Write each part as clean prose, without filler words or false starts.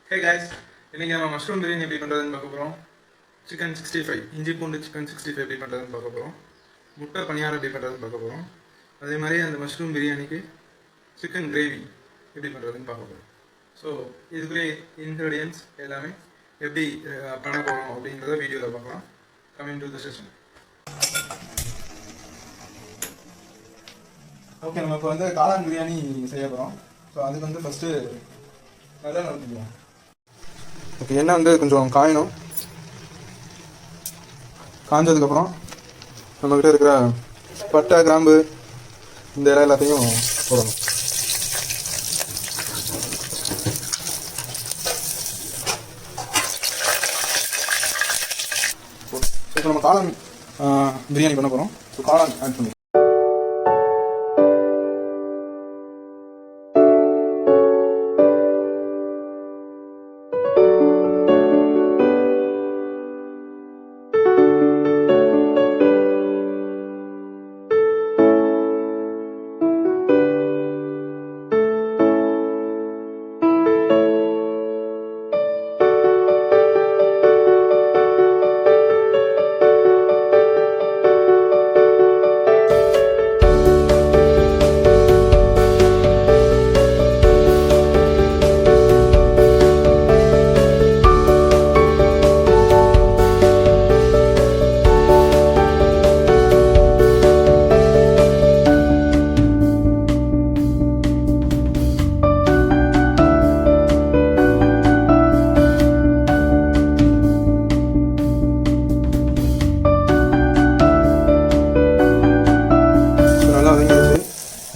Hey guys, இன்னைக்கு நம்ம mushroom biryani எப்படி பண்ணுறதுன்னு பார்க்க போகிறோம். சிக்கன் 65 இஞ்சி பூண்டு சிக்கன் 65 எப்படி பண்ணுறதுன்னு பார்க்க போகிறோம். முட்டை பணியாரம் எப்படி பண்ணுறதுன்னு பார்க்க போகிறோம். அதே மாதிரி அந்த மஷ்ரூம் பிரியாணிக்கு சிக்கன் கிரேவி எப்படி பண்ணுறதுன்னு பார்க்க போகிறோம். ஸோ இதுக்குரிய இன்க்ரீடியன்ஸ் எல்லாமே எப்படி பண்ண போகிறோம் அப்படின்றத வீடியோவில் பார்க்கலாம். Coming to the session. Okay, நம்ம இப்போ வந்து காளான் பிரியாணி செய்ய போகிறோம். ஸோ அதுக்கு வந்து ஃபஸ்ட்டு நல்லா ஊற்றிக்கலாம். ஓகே, எண்ணெய் வந்து கொஞ்சம் காயணும். காஞ்சதுக்கப்புறம் நம்மக்கிட்ட இருக்கிற பட்டை கிராம்பு இந்த இலை எல்லாத்தையும் போடணும். இப்போ நம்ம காளான் பிரியாணி பண்ண போகிறோம். ஸோ காளான் ஆட் பண்ணி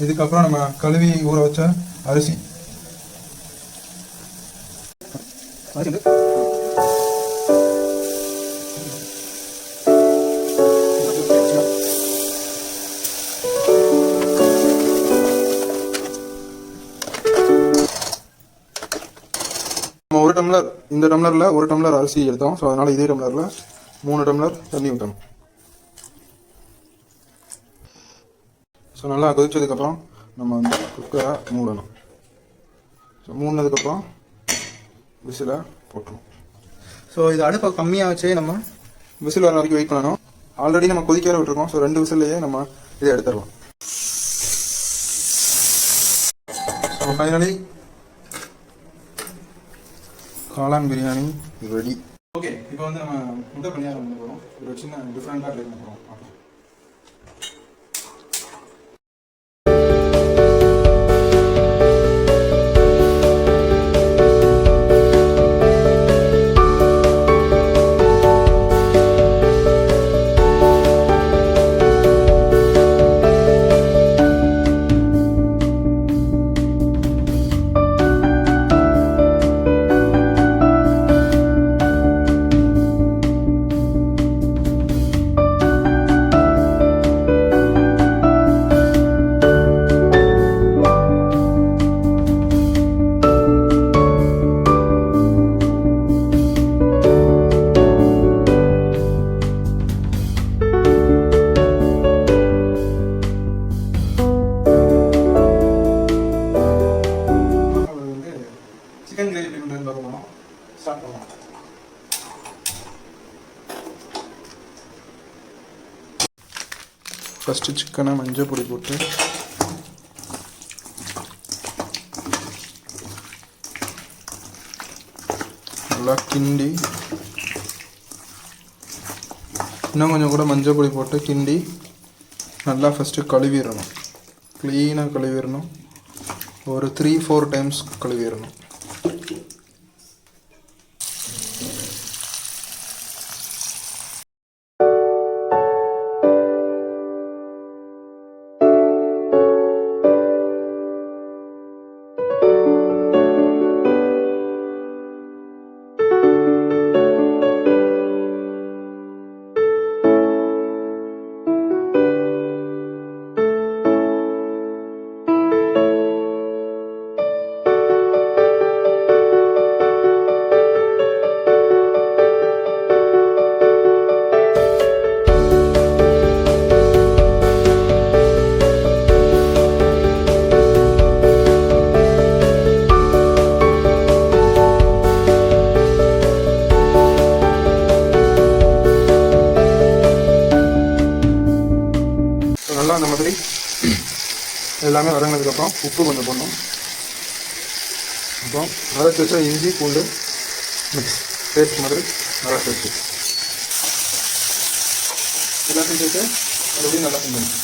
இதுக்கப்புறம் நம்ம கழுவி ஊற வச்ச அரிசி நம்ம ஒரு டம்ளர், இந்த டம்ளரில் ஒரு டம்ளர் அரிசி எடுத்தோம். ஸோ அதனால் இதே டம்ளரில் 3 டம்ளர் தண்ணி ஊற்றணும். ஸோ நல்லா கொதிச்சதுக்கப்புறம் நம்ம வந்து குக்கரை மூடணும். ஸோ மூடினதுக்கப்புறம் விசிலை போட்டுருவோம். ஸோ இது அடுப்பை கம்மியாக வச்சே நம்ம விசில் வர வரைக்கும் வெயிட் பண்ணணும். ஆல்ரெடி நம்ம கொதிக்க விட்டுருக்கோம். ஸோ 2 விசில்லையே நம்ம இதை எடுத்துடலாம். ஸோ ஃபைனலி காளான் பிரியாணி ரெடி. ஓகே, இப்போ வந்து நம்ம முட்டை பணியாரம் பண்ண போகிறோம். ஒரு சின்ன டிஃப்ரெண்ட்டாக ட்ரை பண்ண போகிறோம். சிக்கன் கிரேவி எப்படி பண்ணுறதுன்னு பார்க்கணும். ஸ்டார்ட் பண்ணலாம். ஃபஸ்ட்டு சிக்கனை மஞ்சள் பொடி போட்டு நல்லா கிண்டி, இன்னும் கொஞ்சம் கூட மஞ்சள் பொடி போட்டு கிண்டி நல்லா ஃபஸ்ட்டு கழுவிடணும். க்ளீனாக கழுவிடணும். ஒரு 3-4 டைம்ஸ் கழுவிடணும். எல்லாமே வதங்கினதுக்கப்புறம் உப்பு கொஞ்சம் போடணும். அப்புறம் அரைச்சி வச்சா இஞ்சி பூண்டு மிக்ஸ் பேஸ்ட் மாதிரி அரைச்சி வச்சு எல்லாத்தையும் சேர்த்து மறுபடியும் நல்லா செஞ்சணும்.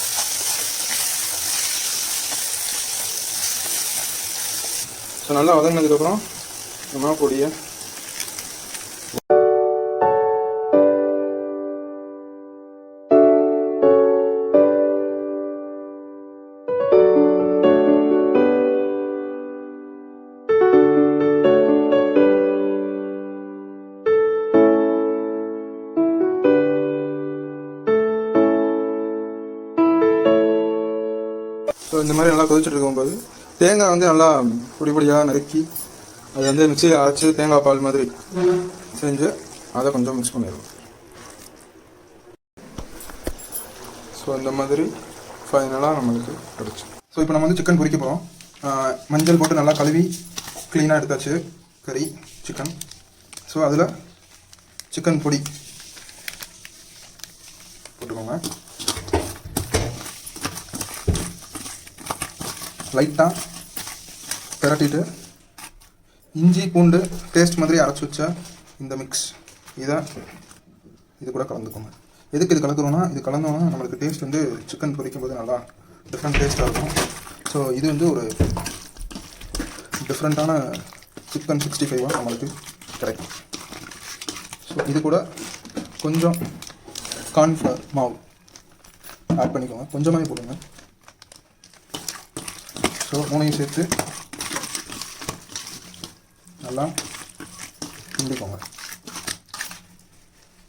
ஸோ நல்லா வதங்கினதுக்கப்புறம் நம்ம பொடியை ஸோ இந்த மாதிரி நல்லா கொதிச்சுட்டு இருக்கும்போது தேங்காய் வந்து நல்லா பொடி பொடியாக நறுக்கி அது வந்து மிக்சியில் அரைச்சி தேங்காய் பால் மாதிரி செஞ்சு அதை கொஞ்சம் மிக்ஸ் பண்ணிடுவோம். ஸோ இந்த மாதிரி ஃபைனலாக நம்மளுக்கு கிடச்சி. ஸோ இப்போ நம்ம வந்து சிக்கன் பொரிக்க போகிறோம். மஞ்சள் போட்டு நல்லா கழுவி க்ளீனாக எடுத்தாச்சு கறி சிக்கன். ஸோ அதில் சிக்கன் பொடி போட்டுக்கோங்க. லைட்டாக பிரட்டிட்டு இஞ்சி பூண்டு பேஸ்ட் மாதிரி அரைச்சி வச்ச இந்த மிக்ஸ் இது கூட கலந்துக்கோங்க. எதுக்கு இது கலக்குறோன்னா, இது கலந்தோன்னா நம்மளுக்கு டேஸ்ட் வந்து சிக்கன் பொரிக்கும் போது நல்லா டிஃப்ரெண்ட் டேஸ்ட்டாக இருக்கும். ஸோ இது வந்து ஒரு டிஃப்ரெண்ட்டான சிக்கன் 65 நம்மளுக்கு கிடைக்கும். ஸோ இது கூட கொஞ்சம் கார்ன்ஃப்ளவர் மாவு ஆட் பண்ணிக்கோங்க, கொஞ்சமாகவே போடுங்க. ஸோ மூணையும் சேர்த்து நல்லா கிண்டிக்கோங்க.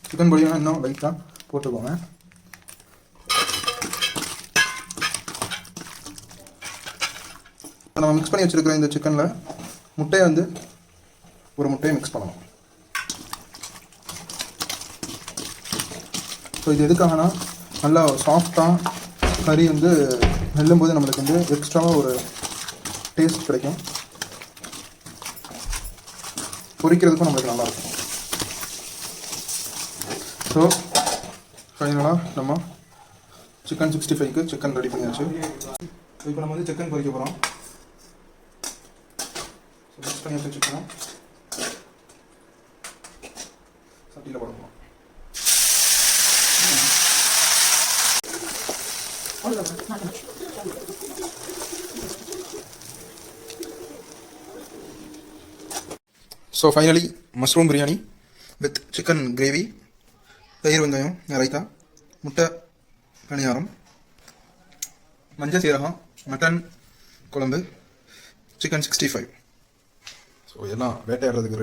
சிக்கன் பொடியெல்லாம் இன்னும் லைட்டாக போட்டுக்கோங்க. இப்போ நம்ம மிக்ஸ் பண்ணி வச்சுருக்கிற இந்த சிக்கனில் முட்டையை வந்து ஒரு முட்டையை மிக்ஸ் பண்ணணும். ஸோ இது எதுக்காகனா நல்லா சாஃப்டாக கறி வந்து மெல்லும்போது நம்மளுக்கு வந்து எக்ஸ்ட்ராவாக ஒரு டேஸ்ட் கிடைக்கும். பொரிக்கிறதுக்கும் நம்மளுக்கு நல்லாயிருக்கும். ஸோ ஃபைனலாக நம்ம சிக்கன் 65க்கு சிக்கன் ரெடி பண்ணியாச்சு. இப்போ நம்ம வந்து சிக்கன் பொரிக்க போகிறோம். ஸோ மிக்ஸ் பண்ணி வச்ச சிக்கனை சட்டியில் போடணும். So finally mushroom biryani with chicken gravy, தயிர் வெங்காயம் ரைத்தா, முட்டை பணியாரம், மஞ்சள் சீரகம், மட்டன் குழம்பு, சிக்கன் 65. ஸோ எல்லாம் வேட்டையாடுறதுக்கு ரெடி.